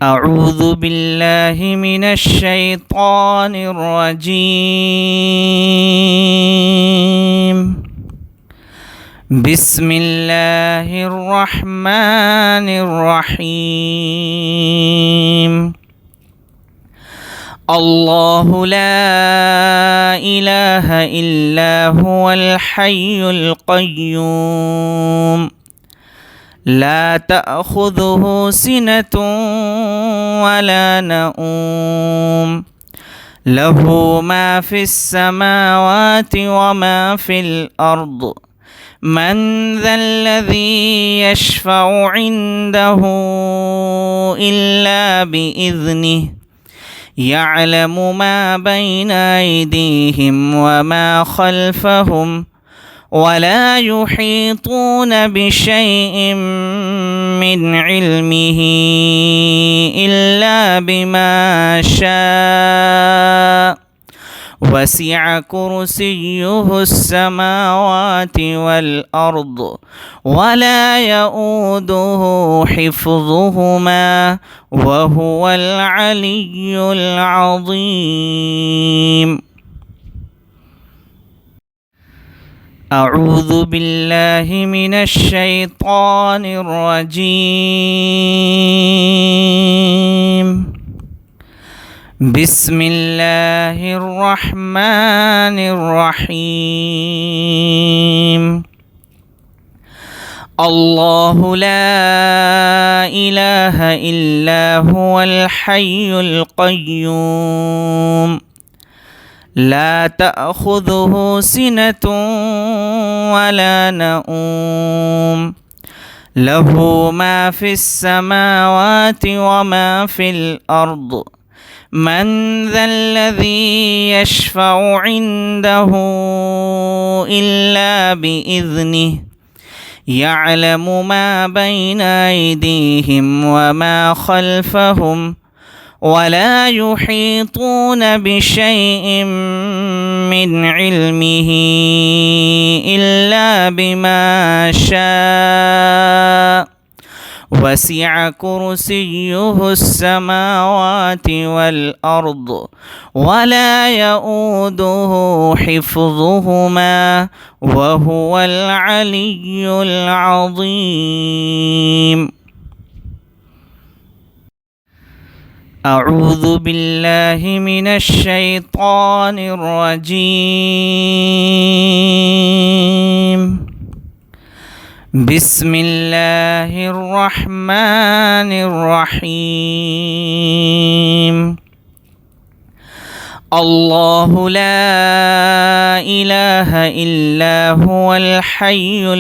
أعوذ بالله من الشيطان الرجيم. بسم الله الرحمن الرحيم. الله لا إله إلا هو الحي القيوم لا تأخذه سنة ولا نوم له ما في السماوات وما في الأرض من ذا الذي يشفع عنده إلا بإذنه يعلم ما بين أيديهم وما خلفهم ولا يحيطون بشيء من علمه إلا بما شاء وسع كرسيه السماوات والأرض ولا يؤوده حفظهما وهو العلي العظيم. أعوذ بالله من الشيطان الرجيم. بسم الله الرحمن الرحيم. الله لا إله إلا هو الحي القيوم لا تأخذه سنة ولا نوم له ما في السماوات وما في الأرض من ذا الذي يشفع عنده إلا بإذنه يعلم ما بين أيديهم وما خلفهم ولا يحيطون بشيء من علمه إلا بما شاء وسع كرسيه السماوات والأرض ولا يؤوده حفظهما وهو العلي العظيم. أعوذ بالله من الشيطان الرجيم. بسم الله الرحمن الرحيم. الله لا إله إلا هو الحي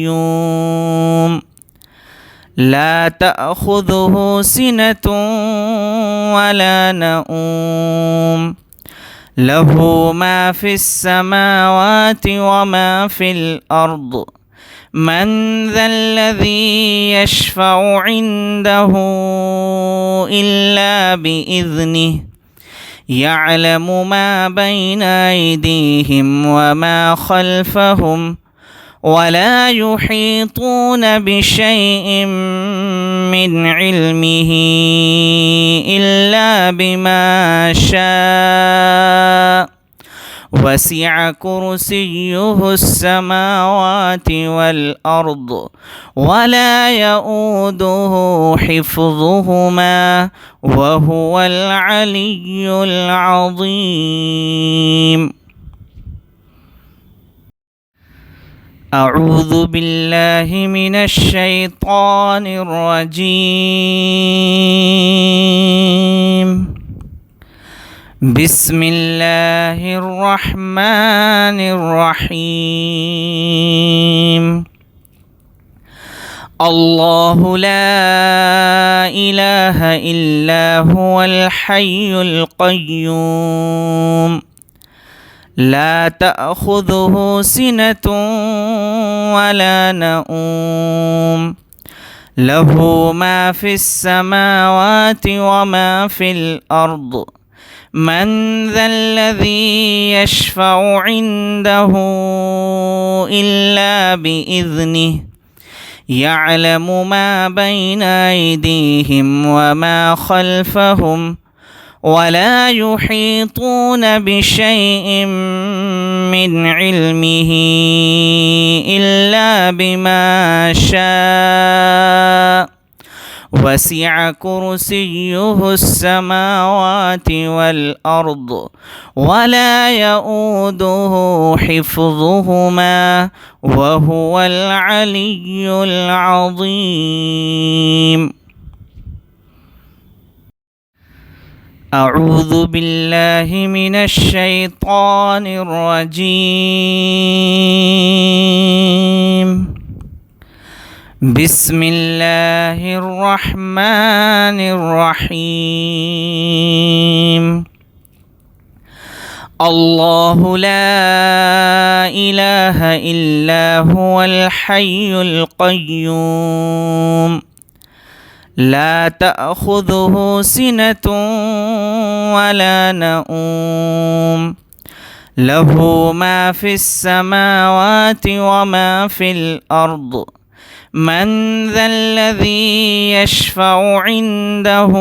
القيوم لا تأخذه سنة ولا نوم له ما في السماوات وما في الأرض من ذا الذي يشفع عنده إلا بإذنه يعلم ما بين أيديهم وما خلفهم ولا يحيطون بشيء من علمه إلا بما شاء وسع كرسيه السماوات والأرض ولا يؤوده حفظهما وهو العلي العظيم. أعوذ بالله من الشيطان الرجيم. بسم الله الرحمن الرحيم. الله لا إله إلا هو الحي القيوم لا تأخذه سنة ولا نوم له ما في السماوات وما في الأرض من ذا الذي يشفع عنده إلا بإذنه يعلم ما بين أيديهم وما خلفهم ولا يحيطون بشيء من علمه إلا بما شاء وسع كرسيه السماوات والأرض ولا يؤوده حفظهما وهو العلي العظيم. أعوذ بالله من الشيطان الرجيم. بسم الله الرحمن الرحيم. الله لا إله إلا هو الحي القيوم لا تأخذه سنة ولا نوم له ما في السماوات وما في الأرض من ذا الذي يشفع عنده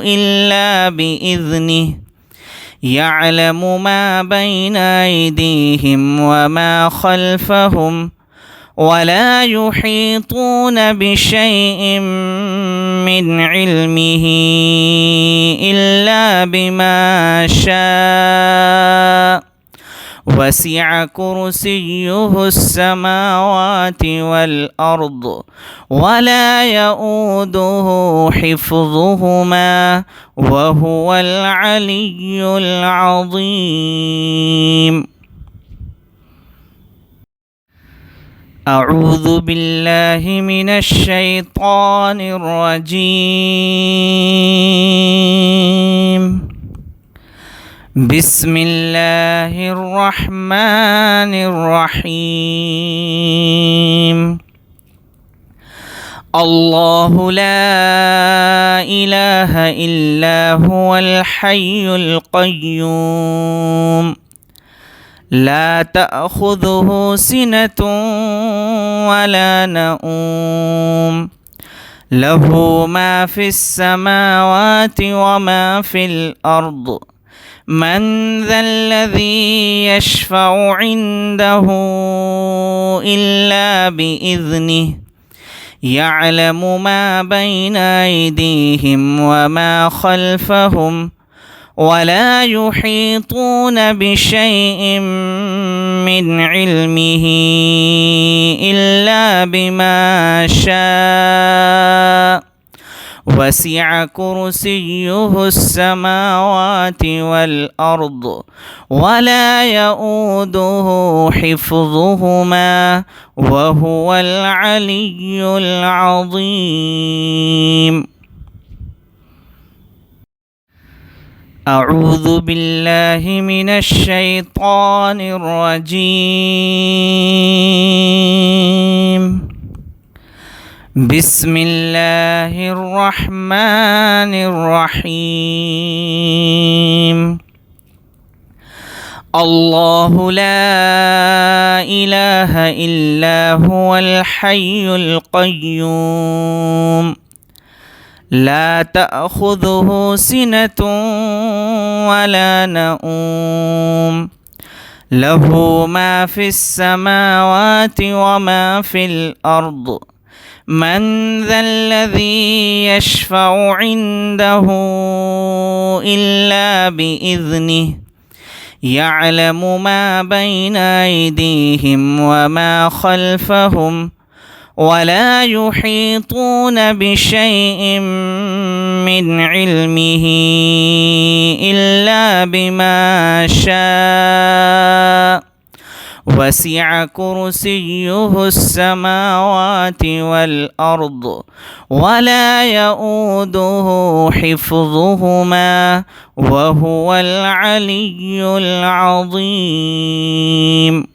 إلا بإذنه يعلم ما بين أيديهم وما خلفهم ولا يحيطون بشيء من علمه إلا بما شاء وسع كرسيه السماوات والأرض ولا يؤوده حفظهما وهو العلي العظيم. أعوذ بالله من الشيطان الرجيم. بسم الله الرحمن الرحيم. الله لا إله إلا هو الحي القيوم لا تأخذه سنة ولا نوم له ما في السماوات وما في الأرض من ذا الذي يشفع عنده إلا بإذنه يعلم ما بين أيديهم وما خلفهم ولا يحيطون بشيء من علمه إلا بما شاء وسع كرسيه السماوات والأرض ولا يؤوده حفظهما وهو العلي العظيم. أعوذ بالله من الشيطان الرجيم. بسم الله الرحمن الرحيم. الله لا إله إلا هو الحي القيوم لا تأخذه سنة ولا نوم له ما في السماوات وما في الأرض من ذا الذي يشفع عنده إلا بإذنه يعلم ما بين أيديهم وما خلفهم ولا يحيطون بشيء من علمه إلا بما شاء وسع كرسيه السماوات والأرض ولا يؤوده حفظهما وهو العلي العظيم.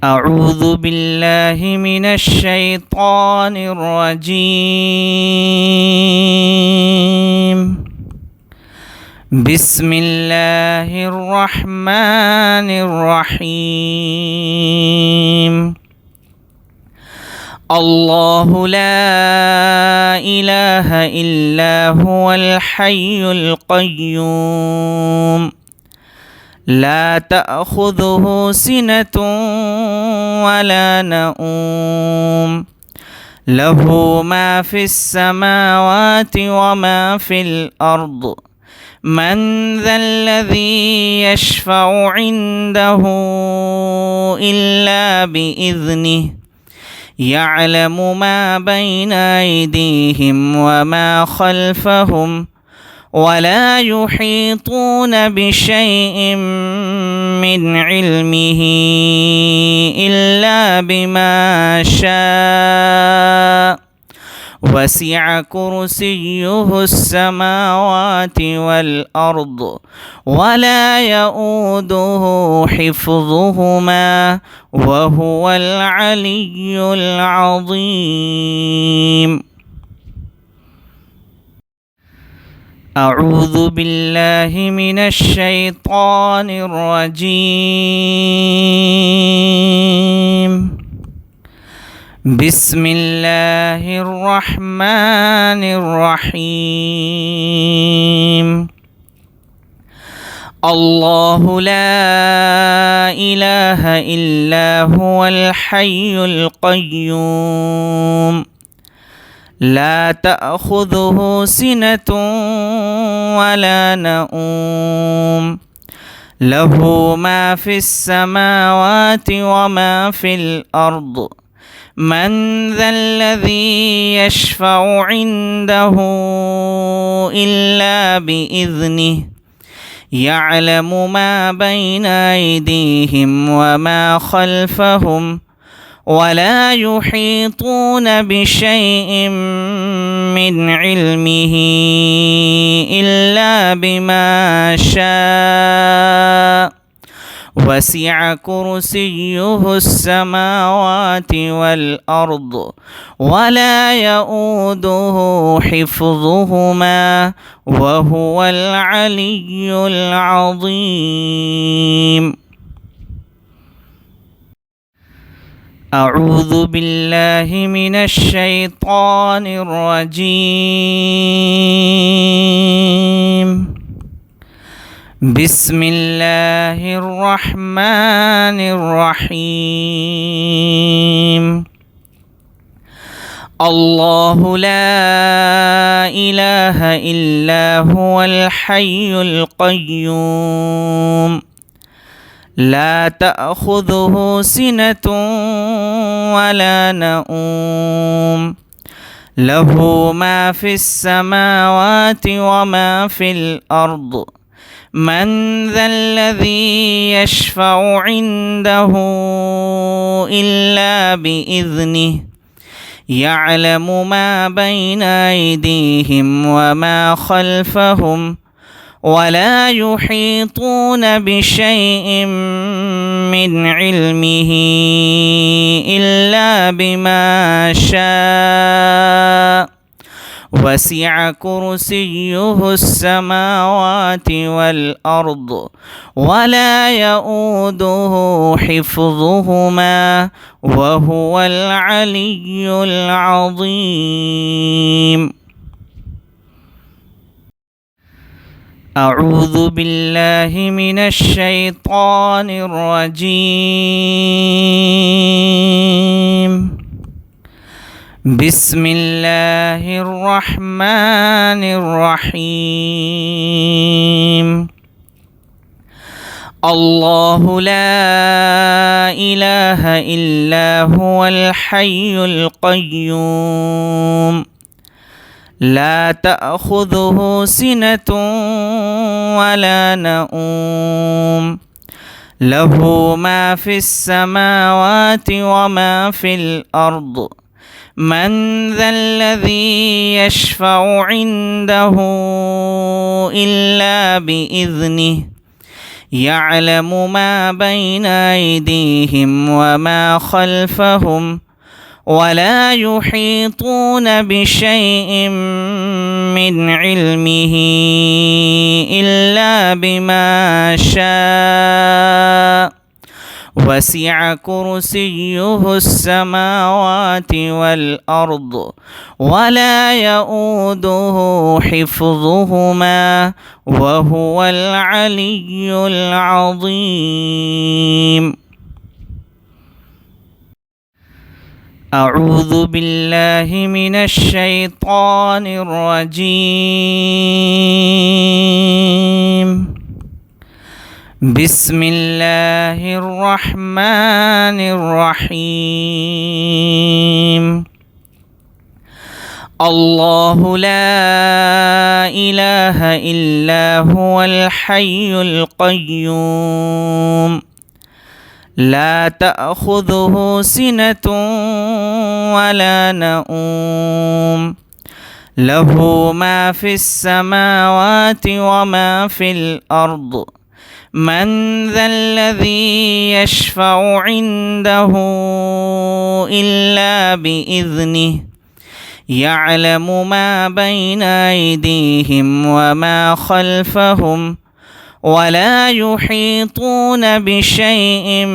أعوذ بالله من الشيطان الرجيم. بسم الله الرحمن الرحيم الله لا إله إلا هو الحي القيوم لا تأخذه سنة ولا نوم له ما في السماوات وما في الأرض من ذا الذي يشفع عنده إلا بإذنه يعلم ما بين أيديهم وما خلفهم ولا يحيطون بشيء من علمه إلا بما شاء وسع كرسيه السماوات والأرض ولا يؤوده حفظهما وهو العلي العظيم. أعوذ بالله من الشيطان الرجيم. بسم الله الرحمن الرحيم الله لا إله إلا هو الحي القيوم لا تأخذه سنة ولا نوم له ما في السماوات وما في الأرض من ذا الذي يشفع عنده إلا بإذنه يعلم ما بين أيديهم وما خلفهم ولا يحيطون بشيء من علمه إلا بما شاء وسع كرسيه السماوات والأرض ولا يؤوده حفظهما وهو العلي العظيم. أعوذ بالله من الشيطان الرجيم. بسم الله الرحمن الرحيم الله لا إله إلا هو الحي القيوم لا تأخذه سنة ولا نوم له ما في السماوات وما في الأرض من ذا الذي يشفع عنده إلا بإذنه يعلم ما بين أيديهم وما خلفهم ولا يحيطون بشيء من علمه إلا بما شاء وسع كرسيه السماوات والأرض ولا يؤوده حفظهما وهو العلي العظيم. أعوذ بالله من الشيطان الرجيم. بسم الله الرحمن الرحيم الله لا إله إلا هو الحي القيوم لا تأخذه سنة ولا نوم له ما في السماوات وما في الأرض من ذا الذي يشفع عنده إلا بإذنه يعلم ما بين أيديهم وما خلفهم ولا يحيطون بشيء من علمه إلا بما شاء وسع كرسيه السماوات والأرض ولا يؤوده حفظهما وهو العلي العظيم. أعوذ بالله من الشيطان الرجيم. بسم الله الرحمن الرحيم. الله لا إله إلا هو الحي القيوم لا تأخذه سنة ولا نوم له ما في السماوات وما في الأرض من ذا الذي يشفع عنده إلا بإذنه يعلم ما بين أيديهم وما خلفهم ولا يحيطون بشيء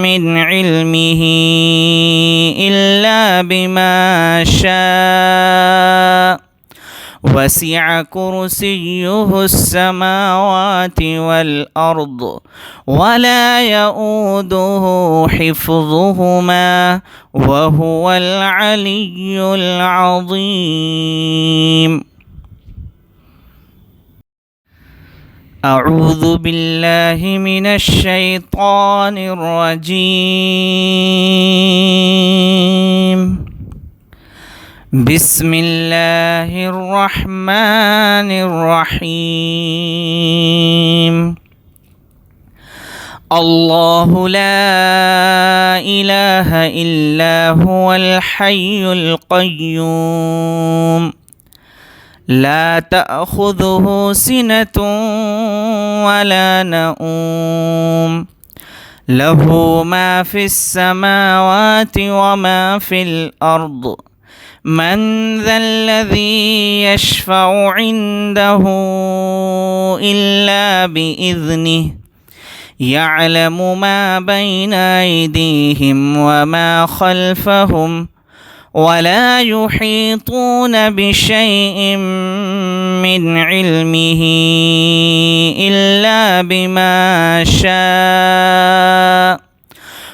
من علمه إلا بما شاء وسع كرسيه السماوات والأرض ولا يؤوده حفظهما وهو العلي العظيم. أعوذ بالله من الشيطان الرجيم. بسم الله الرحمن الرحيم. الله لا إله إلا هو الحي القيوم لا تأخذه سنة ولا نوم له ما في السماوات وما في الأرض من ذا الذي يشفع عنده إلا بإذنه يعلم ما بين أيديهم وما خلفهم ولا يحيطون بشيء من علمه إلا بما شاء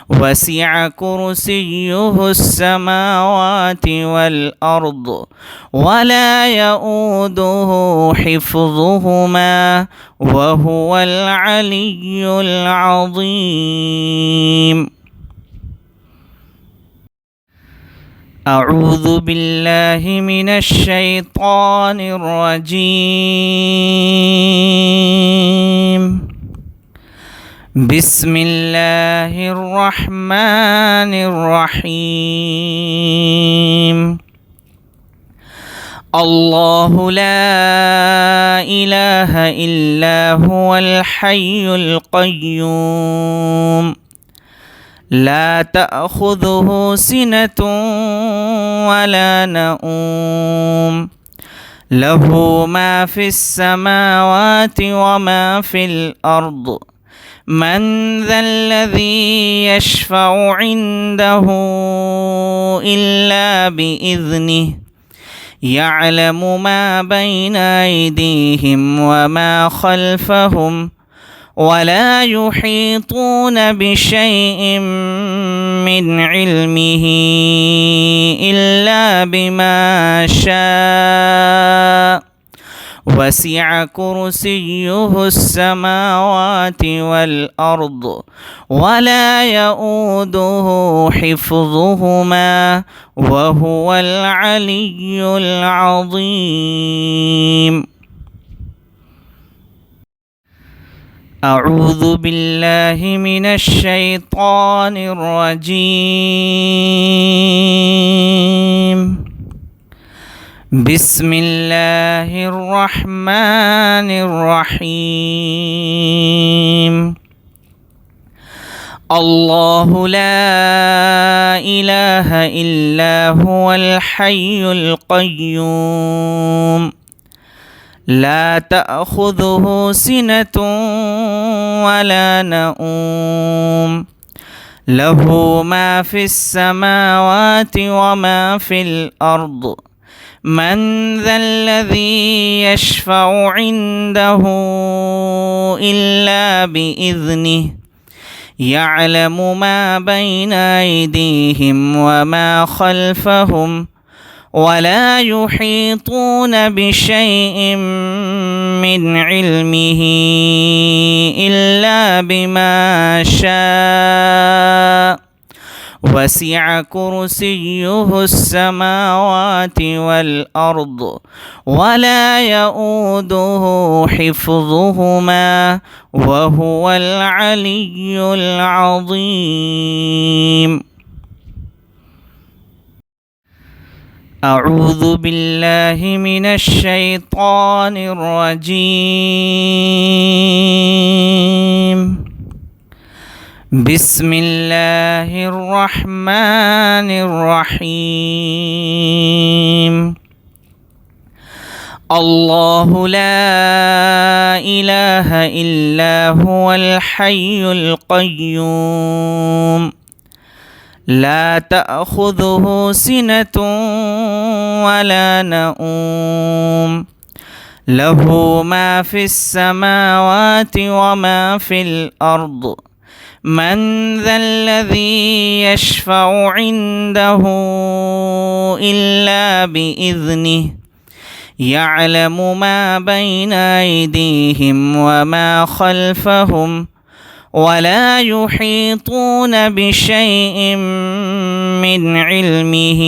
وسع كرسيه السماوات والأرض ولا يؤوده حفظهما وهو العلي العظيم. أعوذ بالله من الشيطان الرجيم. بسم الله الرحمن الرحيم. الله لا إله إلا هو الحي القيوم لا تأخذه سنة ولا نوم له ما في السماوات وما في الأرض من ذا الذي يشفع عنده إلا بإذنه يعلم ما بين أيديهم وما خلفهم ولا يحيطون بشيء من علمه إلا بما شاء وسع كرسيه السماوات والأرض ولا يؤوده حفظهما وهو العلي العظيم. أعوذ بالله من الشيطان الرجيم. بسم الله الرحمن الرحيم. الله لا إله إلا هو الحي القيوم لا تأخذه سنة ولا نوم له ما في السماوات وما في الأرض من ذا الذي يشفع عنده إلا بإذنه يعلم ما بين أيديهم وما خلفهم ولا يحيطون بشيء من علمه إلا بما شاء وسع كرسيه السماوات والأرض ولا يؤوده حفظهما وهو العلي العظيم. أعوذ بالله من الشيطان الرجيم. بسم الله الرحمن الرحيم. الله لا إله إلا هو الحي القيوم لا تأخذه سنة ولا نوم له ما في السماوات وما في الأرض من ذا الذي يشفع عنده إلا بإذنه يعلم ما بين أيديهم وما خلفهم ولا يحيطون بشيء من علمه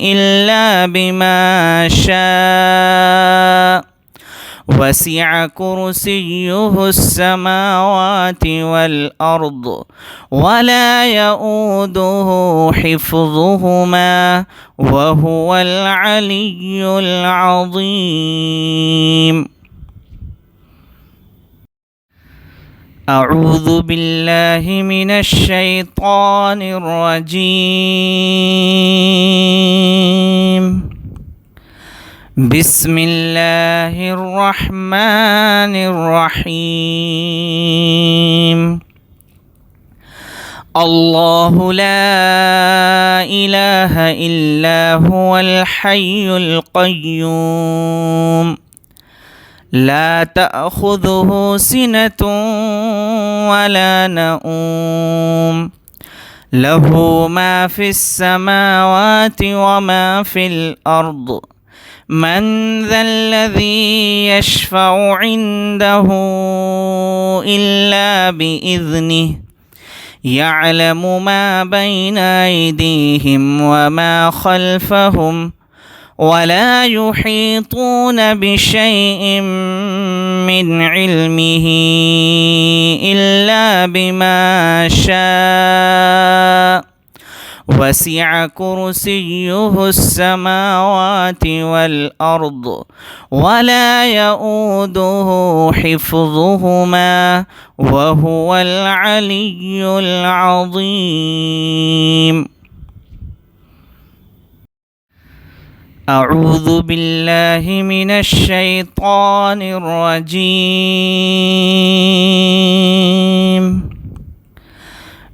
إلا بما شاء وسع كرسيه السماوات والأرض ولا يؤوده حفظهما وهو العلي العظيم. أعوذ بالله من الشيطان الرجيم. بسم الله الرحمن الرحيم. الله لا إله إلا هو الحي القيوم لا تأخذه سنة ولا نوم له ما في السماوات وما في الأرض من ذا الذي يشفع عنده إلا بإذنه يعلم ما بين أيديهم وما خلفهم ولا يحيطون بشيء من علمه إلا بما شاء وسع كرسيه السماوات والأرض ولا يؤوده حفظهما وهو العلي العظيم. أعوذ بالله من الشيطان الرجيم.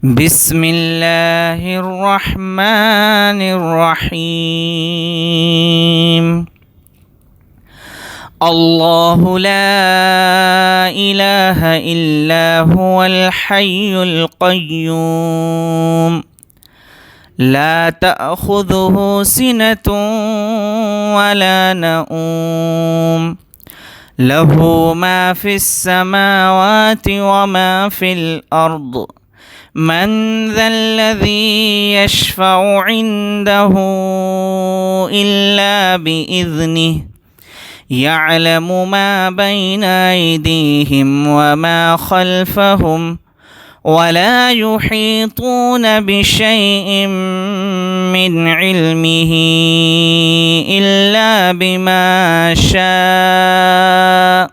بسم الله الرحمن الرحيم. الله لا إله إلا هو الحي القيوم لا تأخذه سنة ولا نوم له ما في السماوات وما في الأرض من ذا الذي يشفع عنده إلا بإذنه يعلم ما بين أيديهم وما خلفهم ولا يحيطون بشيء من علمه إلا بما شاء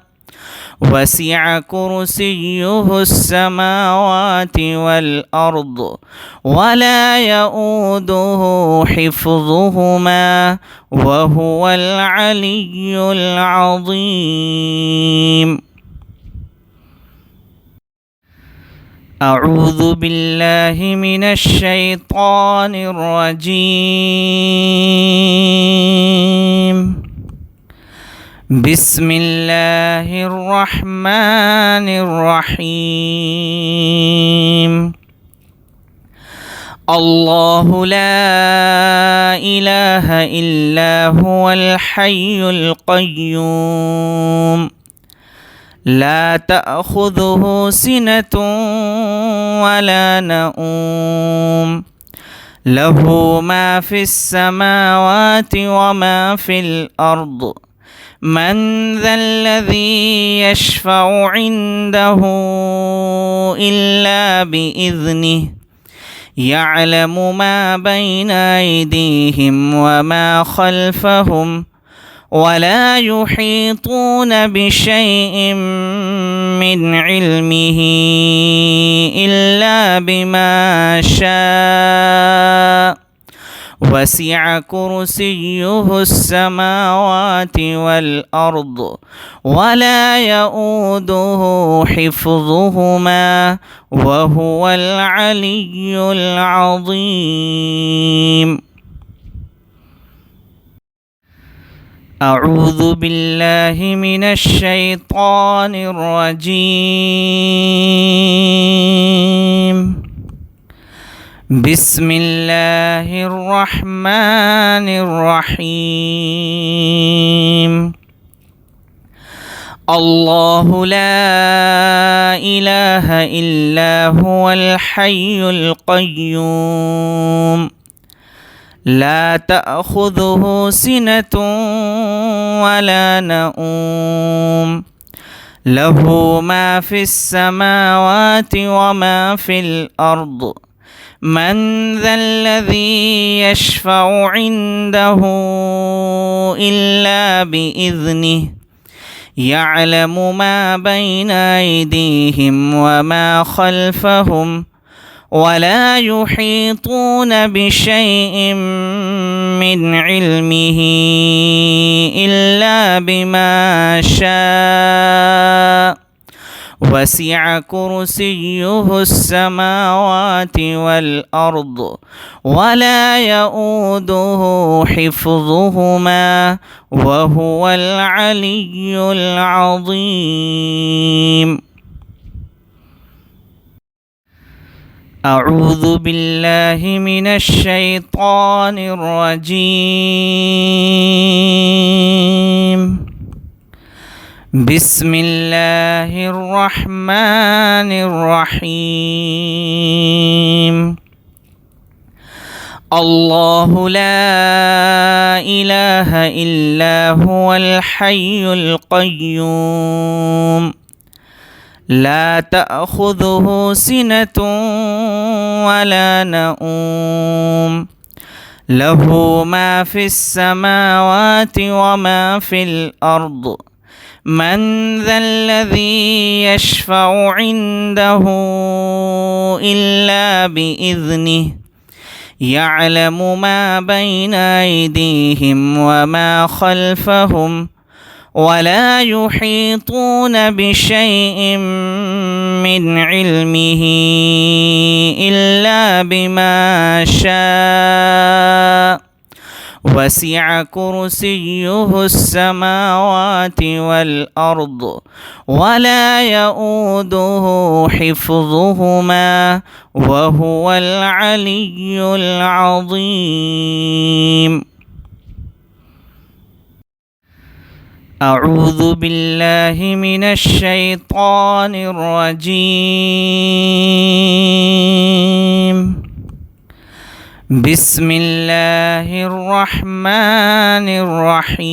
وسع كرسيه السماوات والأرض ولا يؤوده حفظهما وهو العلي العظيم. أعوذ بالله من الشيطان الرجيم. بسم الله الرحمن الرحيم. الله لا إله إلا هو الحي القيوم لا تأخذه سنة ولا نوم له ما في السماوات وما في الأرض من ذا الذي يشفع عنده إلا بإذنه يعلم ما بين أيديهم وما خلفهم ولا يحيطون بشيء من علمه إلا بما شاء وسع كرسيه السماوات والأرض ولا يؤوده حفظهما وهو العلي العظيم. أعوذ بالله من الشيطان الرجيم. بسم الله الرحمن الرحيم. الله لا إله إلا هو الحي القيوم لا تأخذه سنة ولا نوم له ما في السماوات وما في الأرض من ذا الذي يشفع عنده إلا بإذنه يعلم ما بين أيديهم وما خلفهم ولا يحيطون بشيء من علمه إلا بما شاء وسع كرسيه السماوات والأرض ولا يؤوده حفظهما وهو العلي العظيم. أعوذ بالله من الشيطان الرجيم. بسم الله الرحمن الرحيم. الله لا إله إلا هو الحي القيوم لا تأخذه سنة ولا نوم له ما في السماوات وما في الأرض من ذا الذي يشفع عنده إلا بإذنه يعلم ما بين أيديهم وما خلفهم ولا يحيطون بشيء من علمه إلا بما شاء وسع كرسيه السماوات والأرض ولا يؤوده حفظهما وهو العلي العظيم. أعوذ بالله من الشيطان الرجيم. بسم الله الرحمن الرحيم.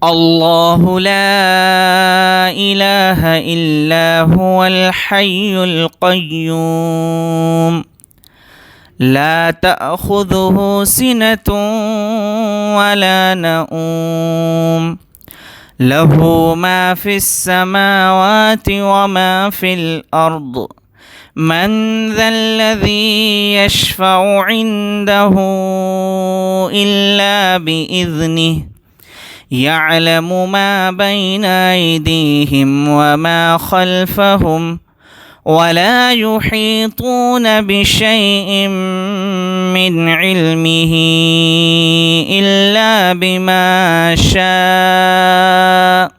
الله لا إله إلا هو الحي القيوم لا تأخذه سنة ولا نوم له ما في السماوات وما في الأرض من ذا الذي يشفع عنده إلا بإذنه يعلم ما بين أيديهم وما خلفهم ولا يحيطون بشيء من علمه إلا بما شاء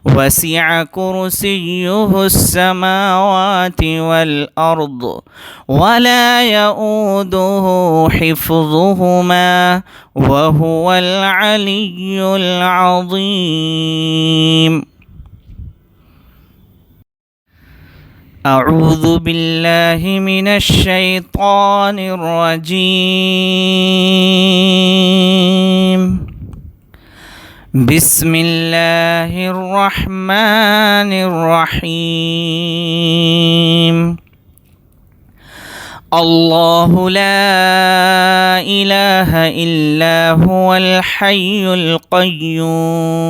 وسع كرسيه السماوات والأرض ولا يؤوده حفظهما وهو العلي العظيم. أعوذ بالله من الشيطان الرجيم. بسم الله الرحمن الرحيم. الله لا إله إلا هو الحي القيوم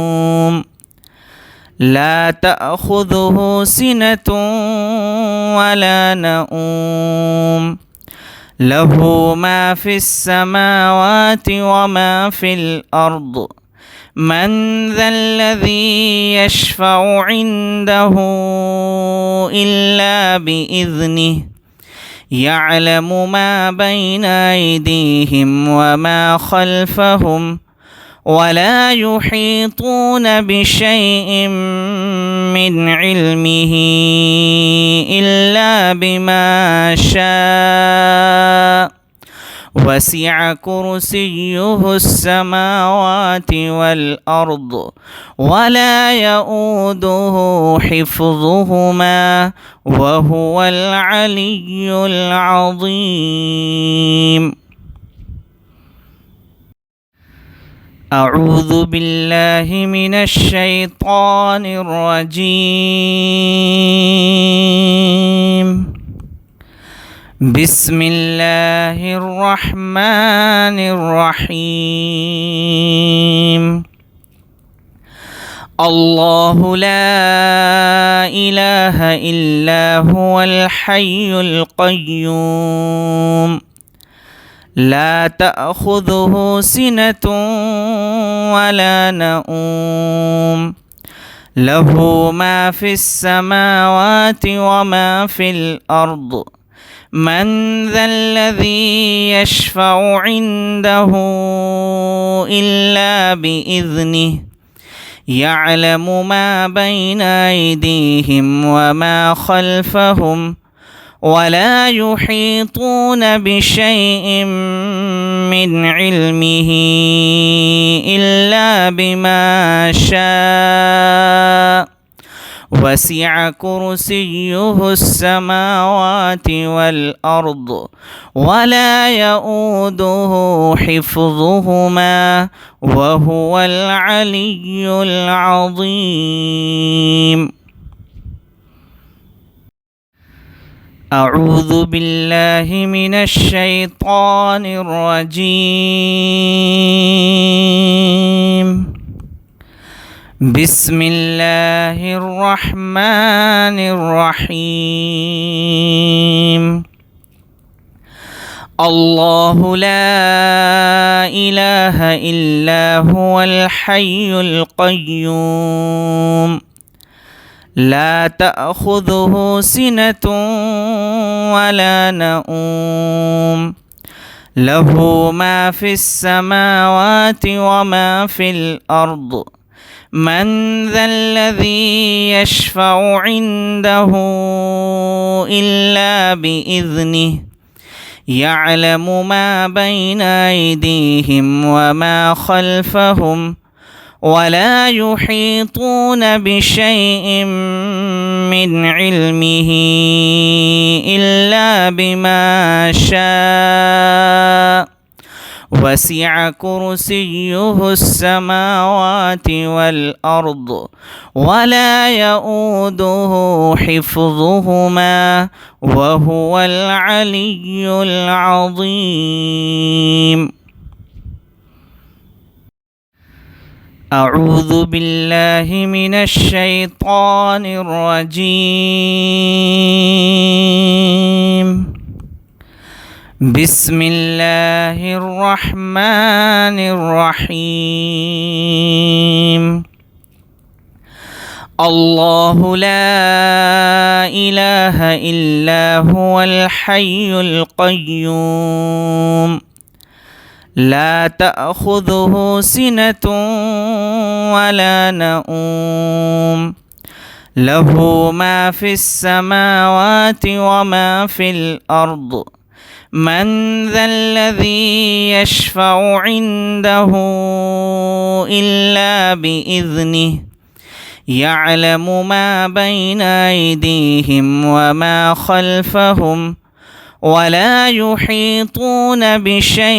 لا تأخذه سنة ولا نوم له ما في السماوات وما في الأرض من ذا الذي يشفع عنده إلا بإذنه يعلم ما بين أيديهم وما خلفهم ولا يحيطون بشيء من علمه إلا بما شاء وسع كرسيه السماوات والأرض ولا يؤوده حفظهما وهو العلي العظيم. أعوذ بالله من الشيطان الرجيم. بسم الله الرحمن الرحيم. الله لا إله إلا هو الحي القيوم لا تأخذه سنة ولا نوم له ما في السماوات وما في الأرض من ذا الذي يشفع عنده إلا بإذنه يعلم ما بين أيديهم وما خلفهم ولا يحيطون بشيء من علمه إلا بما شاء وسع كرسيه السماوات والأرض ولا يؤوده حفظهما وهو العلي العظيم. أعوذ بالله من الشيطان الرجيم. بسم الله الرحمن الرحيم. الله لا إله إلا هو الحي القيوم لا تأخذه سنة ولا نوم له ما في السماوات وما في الأرض من ذا الذي يشفع عنده إلا بإذنه يعلم ما بين أيديهم وما خلفهم ولا يحيطون بشيء من علمه إلا بما شاء وسع كرسيه السماوات والأرض ولا يؤوده حفظهما وهو العلي العظيم. أعوذ بالله من الشيطان الرجيم. بسم الله الرحمن الرحيم. الله لا إله إلا هو الحي القيوم لا تأخذه سنة ولا نوم له ما في السماوات وما في الأرض من ذا الذي يشفع عنده إلا بإذنه يعلم ما بين أيديهم وما خلفهم ولا يحيطون بشيء